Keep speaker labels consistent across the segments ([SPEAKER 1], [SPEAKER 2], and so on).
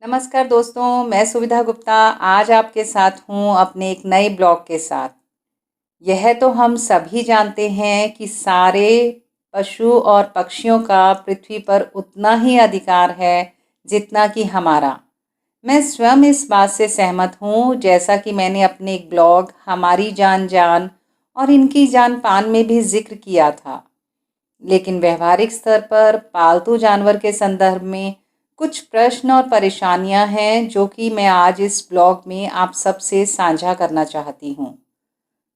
[SPEAKER 1] नमस्कार दोस्तों, मैं सुविधा गुप्ता आज आपके साथ हूँ अपने एक नए ब्लॉग के साथ। यह तो हम सभी जानते हैं कि सारे पशु और पक्षियों का पृथ्वी पर उतना ही अधिकार है जितना कि हमारा। मैं स्वयं इस बात से सहमत हूँ, जैसा कि मैंने अपने एक ब्लॉग हमारी जान जान और इनकी जान पान में भी जिक्र किया था। लेकिन व्यवहारिक स्तर पर पालतू जानवर के संदर्भ में कुछ प्रश्न और परेशानियां हैं जो कि मैं आज इस ब्लॉग में आप सबसे साझा करना चाहती हूँ।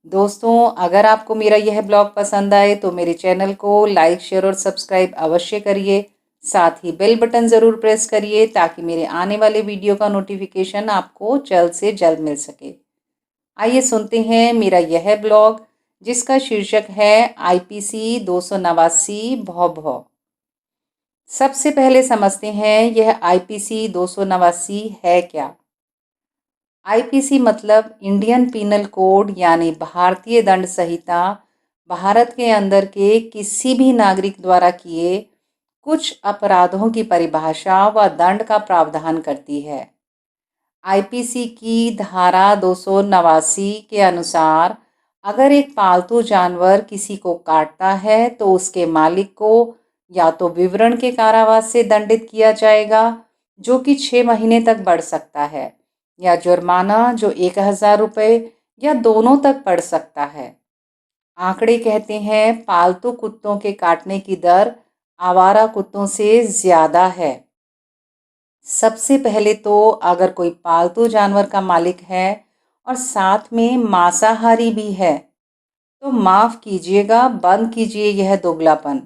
[SPEAKER 1] दोस्तों, अगर आपको मेरा यह ब्लॉग पसंद आए तो मेरे चैनल को लाइक, शेयर और सब्सक्राइब अवश्य करिए। साथ ही बेल बटन ज़रूर प्रेस करिए ताकि मेरे आने वाले वीडियो का नोटिफिकेशन आपको जल्द से जल्द मिल सके। आइए सुनते हैं मेरा यह ब्लॉग, जिसका शीर्षक है आईपीसी 289 भौ भौ। सबसे पहले समझते हैं यह आईपीसी 289 है क्या। आईपीसी मतलब इंडियन पीनल कोड, यानी भारतीय दंड संहिता भारत के अंदर के किसी भी नागरिक द्वारा किए कुछ अपराधों की परिभाषा व दंड का प्रावधान करती है। आईपीसी की धारा 289 के अनुसार अगर एक पालतू जानवर किसी को काटता है तो उसके मालिक को या तो विवरण के कारावास से दंडित किया जाएगा, जो कि 6 महीने तक बढ़ सकता है, या जुर्माना जो 1,000 रुपये या दोनों तक बढ़ सकता है। आंकड़े कहते हैं पालतू कुत्तों के काटने की दर आवारा कुत्तों से ज़्यादा है। सबसे पहले तो अगर कोई पालतू जानवर का मालिक है और साथ में मांसाहारी भी है तो माफ़ कीजिएगा, बंद कीजिए यह दोगलापन।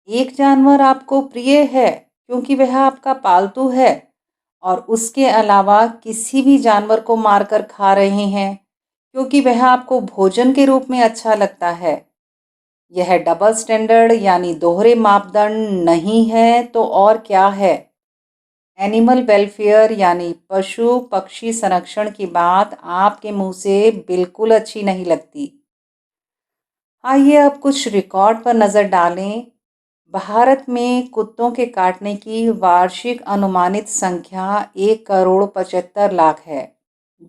[SPEAKER 1] एक जानवर आपको प्रिय है क्योंकि वह आपका पालतू है और उसके अलावा किसी भी जानवर को मारकर खा रहे हैं क्योंकि वह आपको भोजन के रूप में अच्छा लगता है। यह डबल स्टैंडर्ड यानी दोहरे मापदंड नहीं है तो और क्या है। एनिमल वेलफेयर यानी पशु पक्षी संरक्षण की बात आपके मुंह से बिल्कुल अच्छी नहीं लगती। आइए अब कुछ रिकॉर्ड पर नज़र डालें। भारत में कुत्तों के काटने की वार्षिक अनुमानित संख्या 1,75,00,000 है,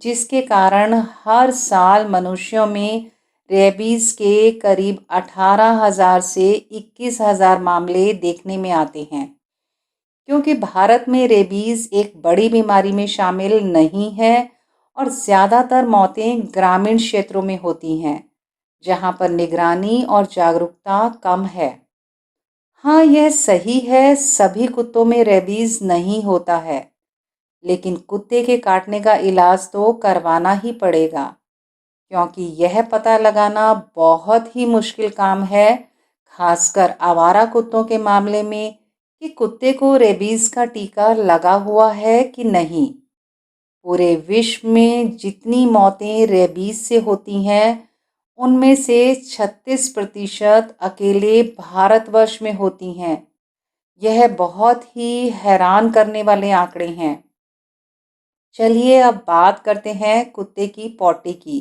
[SPEAKER 1] जिसके कारण हर साल मनुष्यों में रेबीज के करीब 18,000 से 21,000 मामले देखने में आते हैं। क्योंकि भारत में रेबीज एक बड़ी बीमारी में शामिल नहीं है और ज़्यादातर मौतें ग्रामीण क्षेत्रों में होती हैं, जहां पर निगरानी और जागरूकता कम है। हाँ, यह सही है, सभी कुत्तों में रेबीज नहीं होता है, लेकिन कुत्ते के काटने का इलाज तो करवाना ही पड़ेगा, क्योंकि यह पता लगाना बहुत ही मुश्किल काम है, खासकर आवारा कुत्तों के मामले में, कि कुत्ते को रेबीज का टीका लगा हुआ है कि नहीं। पूरे विश्व में जितनी मौतें रेबीज से होती हैं उनमें से 36% अकेले भारतवर्ष में होती हैं। यह बहुत ही हैरान करने वाले आंकड़े हैं। चलिए अब बात करते हैं कुत्ते की पॉटी की।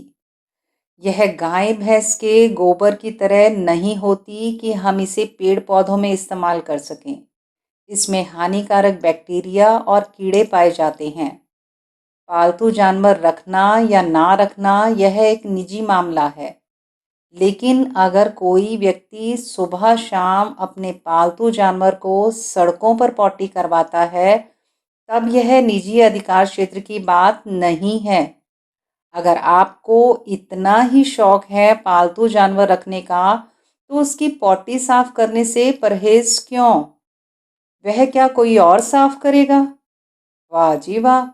[SPEAKER 1] यह गाय भैंस के गोबर की तरह नहीं होती कि हम इसे पेड़ पौधों में इस्तेमाल कर सकें। इसमें हानिकारक बैक्टीरिया और कीड़े पाए जाते हैं। पालतू जानवर रखना या ना रखना यह एक निजी मामला है, लेकिन अगर कोई व्यक्ति सुबह शाम अपने पालतू जानवर को सड़कों पर पॉटी करवाता है, तब यह निजी अधिकार क्षेत्र की बात नहीं है। अगर आपको इतना ही शौक है पालतू जानवर रखने का, तो उसकी पॉटी साफ करने से परहेज क्यों? वह क्या कोई और साफ करेगा? वाह जी वाह!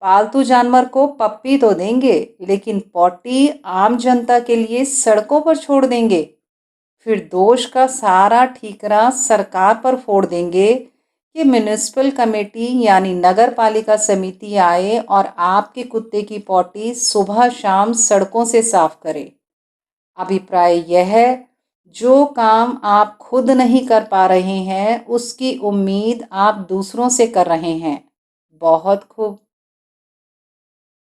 [SPEAKER 1] पालतू जानवर को पप्पी तो देंगे, लेकिन पॉटी आम जनता के लिए सड़कों पर छोड़ देंगे। फिर दोष का सारा ठीकरा सरकार पर फोड़ देंगे कि म्युनिसिपल कमेटी यानी नगर पालिका समिति आए और आपके कुत्ते की पॉटी सुबह शाम सड़कों से साफ करे। अभिप्राय यह है, जो काम आप खुद नहीं कर पा रहे हैं उसकी उम्मीद आप दूसरों से कर रहे हैं। बहुत खूब।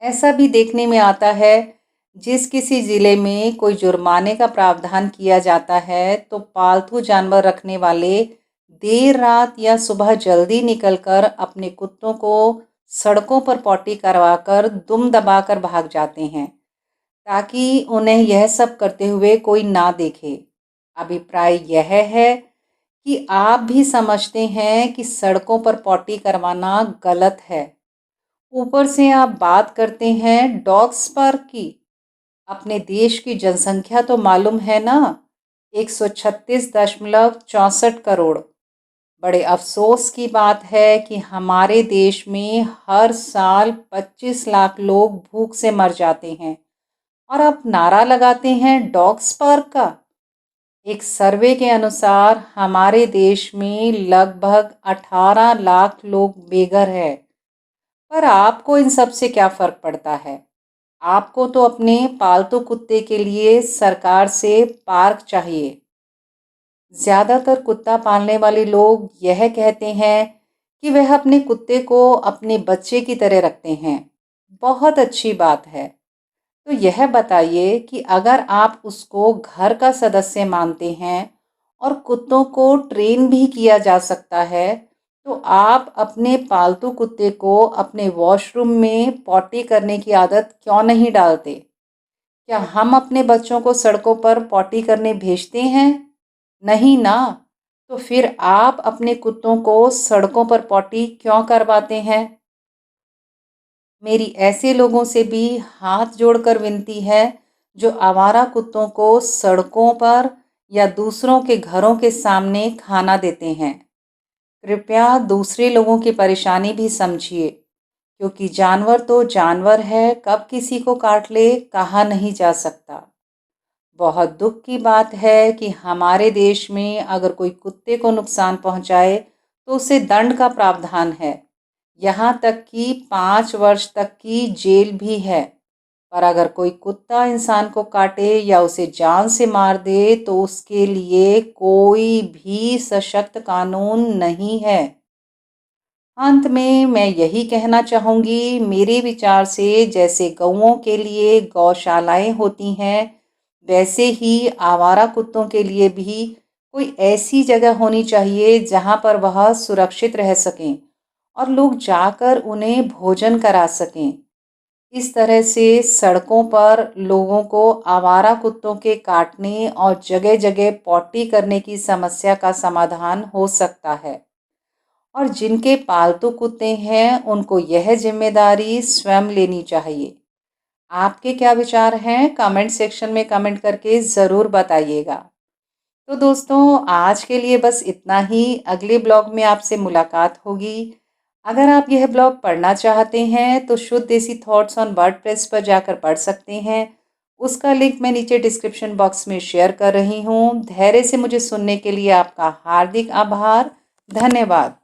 [SPEAKER 1] ऐसा भी देखने में आता है, जिस किसी ज़िले में कोई जुर्माने का प्रावधान किया जाता है तो पालतू जानवर रखने वाले देर रात या सुबह जल्दी निकलकर अपने कुत्तों को सड़कों पर पॉटी करवाकर दुम दबाकर भाग जाते हैं ताकि उन्हें यह सब करते हुए कोई ना देखे। अभिप्राय यह है कि आप भी समझते हैं कि सड़कों पर पॉटी करवाना गलत है। ऊपर से आप बात करते हैं डॉग्स पार्क की। अपने देश की जनसंख्या तो मालूम है ना, 136.64 करोड़। बड़े अफसोस की बात है कि हमारे देश में हर साल 25 लाख लोग भूख से मर जाते हैं और आप नारा लगाते हैं डॉग्स पार्क का। एक सर्वे के अनुसार हमारे देश में लगभग 18 लाख लोग बेघर है। पर आपको इन सब से क्या फ़र्क पड़ता है? आपको तो अपने पालतू कुत्ते के लिए सरकार से पार्क चाहिए। ज़्यादातर कुत्ता पालने वाले लोग यह कहते हैं कि वह अपने कुत्ते को अपने बच्चे की तरह रखते हैं। बहुत अच्छी बात है। तो यह बताइए कि अगर आप उसको घर का सदस्य मानते हैं और कुत्तों को ट्रेन भी किया जा सकता है, तो आप अपने पालतू कुत्ते को अपने वॉशरूम में पॉटी करने की आदत क्यों नहीं डालते? क्या हम अपने बच्चों को सड़कों पर पॉटी करने भेजते हैं? नहीं ना। तो फिर आप अपने कुत्तों को सड़कों पर पॉटी क्यों करवाते हैं? मेरी ऐसे लोगों से भी हाथ जोड़कर विनती है जो आवारा कुत्तों को सड़कों पर या दूसरों के घरों के सामने खाना देते हैं। कृपया दूसरे लोगों की परेशानी भी समझिए, क्योंकि जानवर तो जानवर है, कब किसी को काट ले कहा नहीं जा सकता। बहुत दुख की बात है कि हमारे देश में अगर कोई कुत्ते को नुकसान पहुंचाए तो उसे दंड का प्रावधान है, यहाँ तक कि 5 वर्ष तक की जेल भी है। पर अगर कोई कुत्ता इंसान को काटे या उसे जान से मार दे तो उसके लिए कोई भी सशक्त कानून नहीं है। अंत में मैं यही कहना चाहूँगी, मेरे विचार से जैसे गौओं के लिए गौशालाएं होती हैं, वैसे ही आवारा कुत्तों के लिए भी कोई ऐसी जगह होनी चाहिए जहाँ पर वह सुरक्षित रह सकें और लोग जाकर उन्हें भोजन करा सकें। इस तरह से सड़कों पर लोगों को आवारा कुत्तों के काटने और जगह जगह पॉटी करने की समस्या का समाधान हो सकता है। और जिनके पालतू कुत्ते हैं उनको यह जिम्मेदारी स्वयं लेनी चाहिए। आपके क्या विचार हैं? कमेंट सेक्शन में कमेंट करके ज़रूर बताइएगा। तो दोस्तों, आज के लिए बस इतना ही। अगले ब्लॉग में आपसे मुलाकात होगी। अगर आप यह ब्लॉग पढ़ना चाहते हैं तो शुद्ध देसी थॉट्स ऑन वर्डप्रेस पर जाकर पढ़ सकते हैं। उसका लिंक मैं नीचे डिस्क्रिप्शन बॉक्स में शेयर कर रही हूँ। धैर्य से मुझे सुनने के लिए आपका हार्दिक आभार। धन्यवाद।